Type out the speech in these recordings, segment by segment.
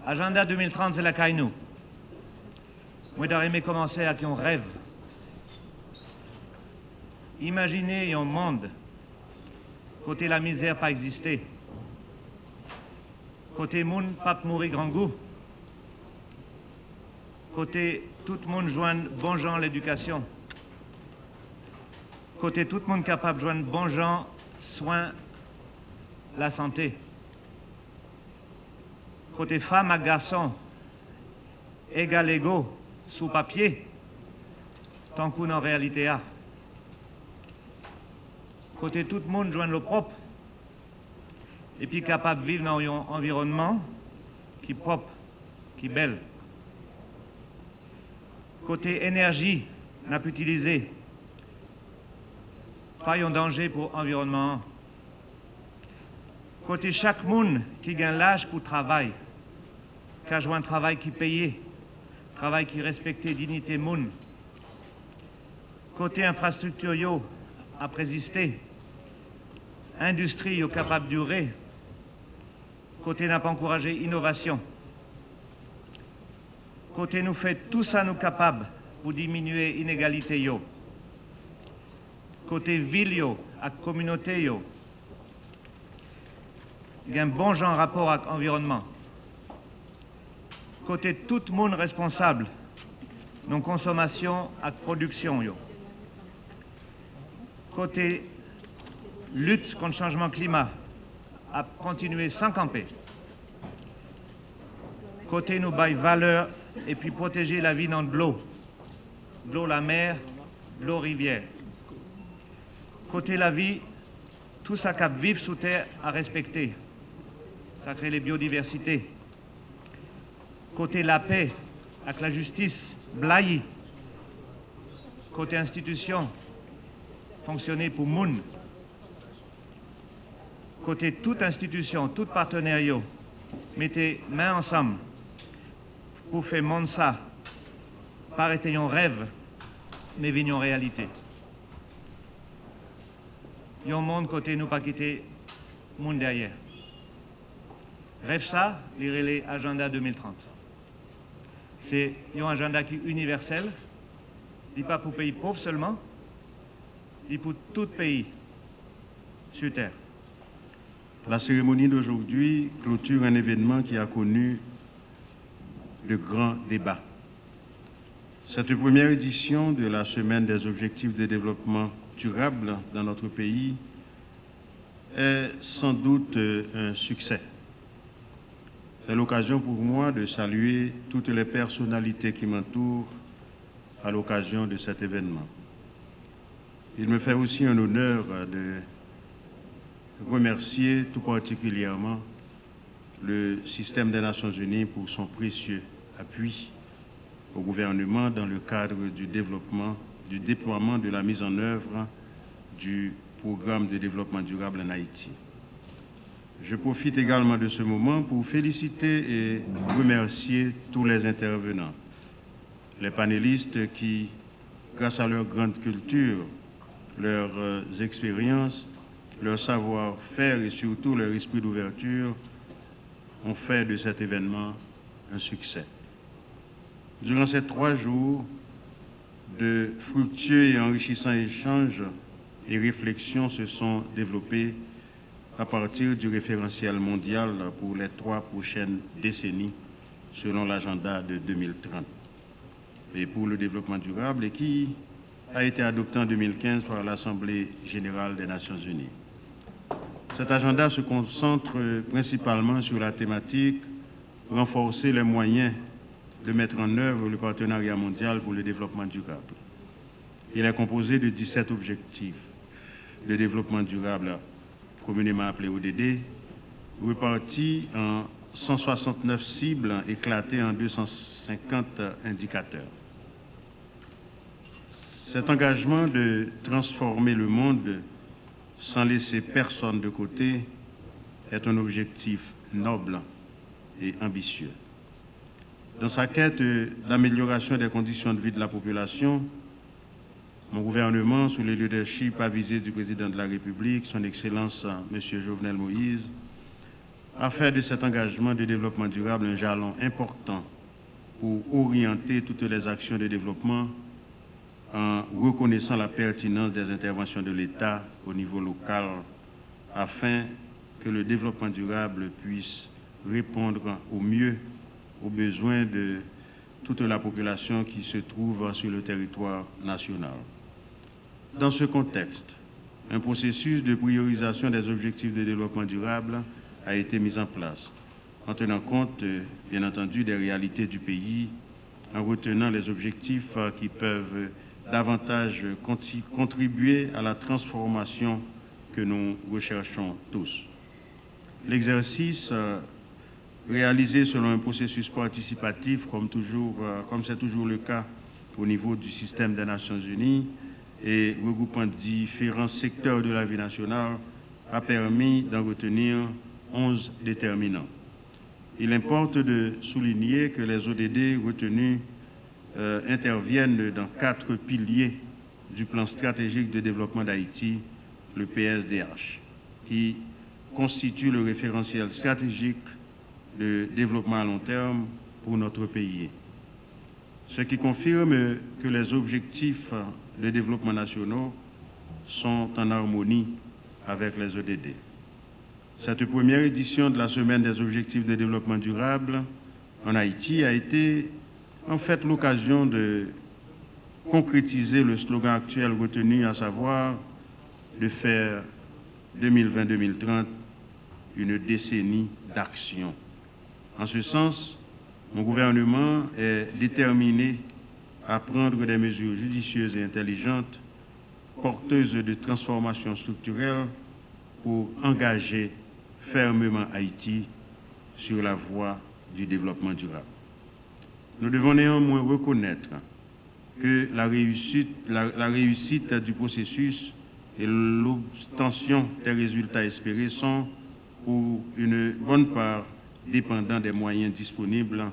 Agenda 2030, c'est la caille-nous. Moi, j'aurais aimé commencer avec un rêve. Imaginez un monde côté la misère pas exister, côté moun pas mourir grand goût, côté tout le monde joindre bon gens l'éducation, côté tout le monde capable de joindre bon gens soins la santé, côté femme à garçon égal égaux sous papier, tant qu'on en réalité a. Côté tout le monde joindre le propre et puis capable de vivre dans un environnement qui est propre, qui est belle. Côté énergie, n'a pu utiliser pas un danger pour l'environnement. Côté chaque monde qui gagne l'âge pour travail, qui a joué un travail qui payé, travail qui respectait dignité monde. Côté infrastructure, yo, à résister. Industrie, yo, capable de durer. Côté n'a pas encouragé innovation. Côté nous fait tout ça nous capables pour diminuer l'inégalité yo. Côté ville yo, à communauté yo. Il y a un bon genre rapport avec l'environnement. Côté tout le monde responsable, non consommation et production yo. Côté lutte contre le changement climat, à continuer sans camper. Côté nous bail valeur et puis protéger la vie dans de l'eau. De l'eau la mer, de l'eau rivière. Côté la vie, tout ça cap vivre sous terre à respecter. Ça crée les biodiversités. Côté la paix, avec la justice, blaye. Côté institution, fonctionner pour moun. Côté toute institution, tout partenariat, mettez main ensemble pour faire monde ça, pas arrêter un rêve, mais venir en réalité. Un monde côté nous pas quitter monde derrière. Rêve ça, lire les agenda 2030. C'est un agenda qui est universel, il n'est pas pour pays pauvres seulement, il est pour tout pays sur Terre. La cérémonie d'aujourd'hui clôture un événement qui a connu de grands débats. Cette première édition de la Semaine des objectifs de développement durable dans notre pays est sans doute un succès. C'est l'occasion pour moi de saluer toutes les personnalités qui m'entourent à l'occasion de cet événement. Il me fait aussi un honneur de remercier tout particulièrement le système des Nations Unies pour son précieux appui au gouvernement dans le cadre du déploiement de la mise en œuvre du programme de développement durable en Haïti. Je profite également de ce moment pour féliciter et remercier tous les intervenants, les panélistes qui, grâce à leur grande culture, leurs expériences, leur savoir-faire et surtout leur esprit d'ouverture ont fait de cet événement un succès. Durant ces 3 jours, de fructueux et enrichissants échanges et réflexions se sont développés à partir du référentiel mondial pour les 3 prochaines décennies selon l'agenda de 2030 et pour le développement durable et qui a été adopté en 2015 par l'Assemblée générale des Nations unies. Cet agenda se concentre principalement sur la thématique « Renforcer les moyens de mettre en œuvre le partenariat mondial pour le développement durable ». Il est composé de 17 objectifs de développement durable, communément appelés ODD, répartis en 169 cibles éclatées en 250 indicateurs. Cet engagement de transformer le monde sans laisser personne de côté est un objectif noble et ambitieux. Dans sa quête d'amélioration des conditions de vie de la population, mon gouvernement, sous le leadership avisé du président de la République, son Excellence M. Jovenel Moïse, à faire de cet engagement de développement durable un jalon important pour orienter toutes les actions de développement en reconnaissant la pertinence des interventions de l'État au niveau local afin que le développement durable puisse répondre au mieux aux besoins de toute la population qui se trouve sur le territoire national. Dans ce contexte, un processus de priorisation des objectifs de développement durable a été mis en place, en tenant compte, bien entendu, des réalités du pays, en retenant les objectifs qui peuvent davantage contribuer à la transformation que nous recherchons tous. L'exercice réalisé selon un processus participatif, comme c'est toujours le cas au niveau du système des Nations Unies, et regroupant différents secteurs de la vie nationale, a permis d'en retenir 11 déterminants. Il importe de souligner que les ODD retenus interviennent dans 4 piliers du plan stratégique de développement d'Haïti, le PSDH, qui constitue le référentiel stratégique de développement à long terme pour notre pays. Ce qui confirme que les objectifs de développement nationaux sont en harmonie avec les ODD. Cette première édition de la Semaine des objectifs de développement durable en Haïti a été en fait l'occasion de concrétiser le slogan actuel retenu, à savoir de faire 2020-2030 une décennie d'action. En ce sens, mon gouvernement est déterminé à prendre des mesures judicieuses et intelligentes, porteuses de transformations structurelles pour engager fermement Haïti sur la voie du développement durable. Nous devons néanmoins reconnaître que la réussite du processus et l'obtention des résultats espérés sont, pour une bonne part, dépendants des moyens disponibles,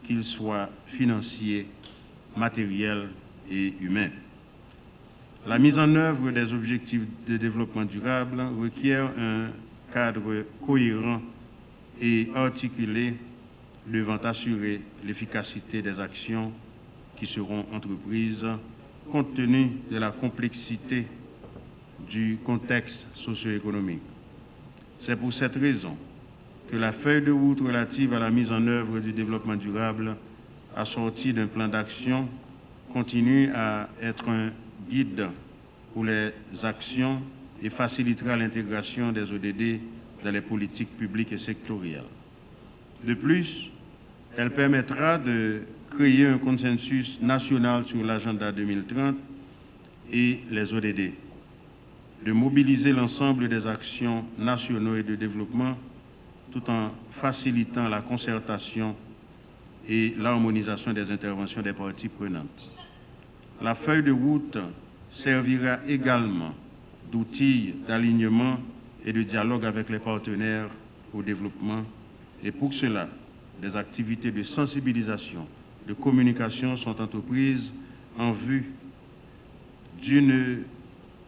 qu'ils soient financiers, matériels et humains. La mise en œuvre des objectifs de développement durable requiert un cadre cohérent et articulé devant assurer l'efficacité des actions qui seront entreprises compte tenu de la complexité du contexte socio-économique. C'est pour cette raison que la feuille de route relative à la mise en œuvre du développement durable, assortie d'un plan d'action, continue à être un guide pour les actions et facilitera l'intégration des ODD dans les politiques publiques et sectorielles. De plus, elle permettra de créer un consensus national sur l'agenda 2030 et les ODD, de mobiliser l'ensemble des actions nationaux et de développement tout en facilitant la concertation et l'harmonisation des interventions des parties prenantes. La feuille de route servira également d'outil d'alignement et de dialogue avec les partenaires au développement, et pour cela, des activités de sensibilisation, de communication sont entreprises en vue d'une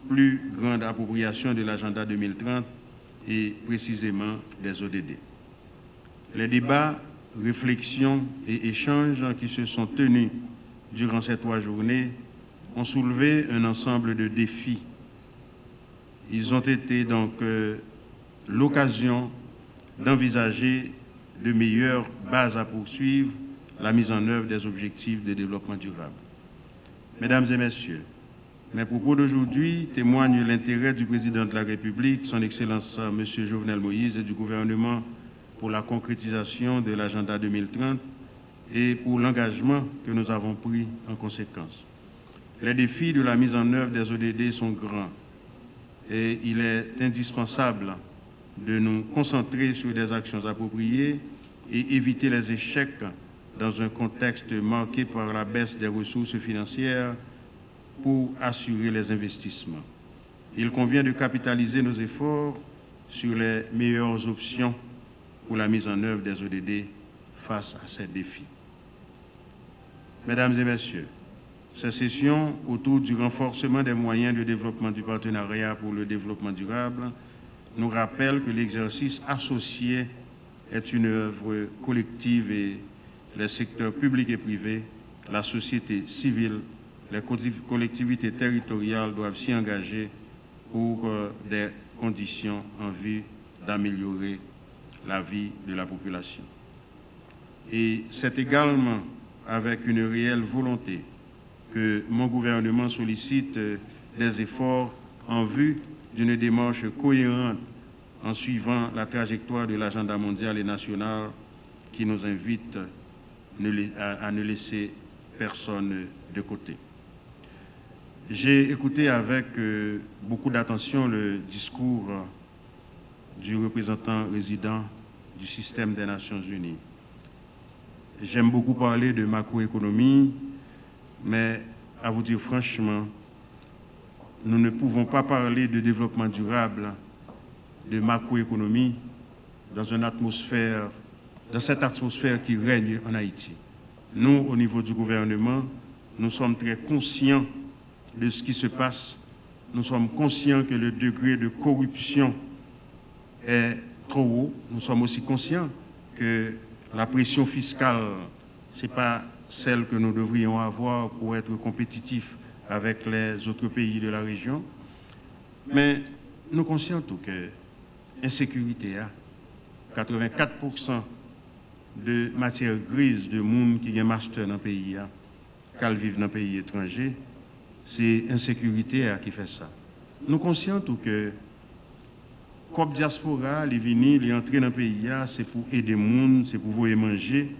plus grande appropriation de l'agenda 2030 et précisément des ODD. Les débats, réflexions et échanges qui se sont tenus durant ces 3 journées ont soulevé un ensemble de défis. Ils ont été donc l'occasion d'envisager de meilleures bases à poursuivre la mise en œuvre des objectifs de développement durable. Mesdames et messieurs, mes propos d'aujourd'hui témoignent l'intérêt du président de la République, son Excellence M. Jovenel Moïse, et du gouvernement pour la concrétisation de l'agenda 2030 et pour l'engagement que nous avons pris en conséquence. Les défis de la mise en œuvre des ODD sont grands et il est indispensable de nous concentrer sur des actions appropriées et éviter les échecs dans un contexte marqué par la baisse des ressources financières pour assurer les investissements. Il convient de capitaliser nos efforts sur les meilleures options pour la mise en œuvre des ODD face à ces défis. Mesdames et messieurs, ces sessions autour du renforcement des moyens de développement du partenariat pour le développement durable nous rappellent que l'exercice associé est une œuvre collective et les secteurs publics et privés, la société civile, les collectivités territoriales doivent s'y engager pour des conditions en vue d'améliorer la vie de la population. Et c'est également avec une réelle volonté que mon gouvernement sollicite des efforts en vue d'une démarche cohérente en suivant la trajectoire de l'agenda mondial et national qui nous invite à ne laisser personne de côté. J'ai écouté avec beaucoup d'attention le discours du représentant résident du système des Nations Unies. J'aime beaucoup parler de macroéconomie, mais à vous dire franchement, nous ne pouvons pas parler de développement durable, de macroéconomie, dans cette atmosphère qui règne en Haïti. Nous, au niveau du gouvernement, nous sommes très conscients de ce qui se passe. Nous sommes conscients que le degré de corruption est trop haut. Nous sommes aussi conscients que la pression fiscale, ce n'est pas celle que nous devrions avoir pour être compétitifs avec les autres pays de la région. Mais nous sommes conscients que l'insécurité, 84% de matière grise de monde qui est master dans le pays, qui vivent dans le pays étranger, c'est l'insécurité qui fait ça. Nous sommes conscients que comme diaspora, les venir, les entrer dans le pays, c'est pour aider les gens, c'est pour vous manger,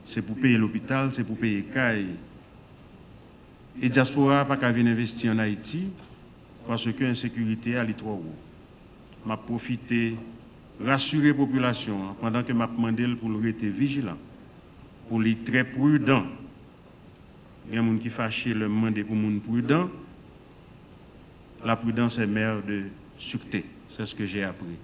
c'est pour payer l'hôpital, c'est pour payer les cailles. Et diaspora n'a pas qu'à venir investir en Haïti parce que l'insécurité est trop haut. Je profite rassurer la population pendant que je demandé pour rester vigilant, pour être très prudent. Il y a des gens qui fâchent le demander pour être prudent. La prudence est mère de sûreté. C'est ce que j'ai appris.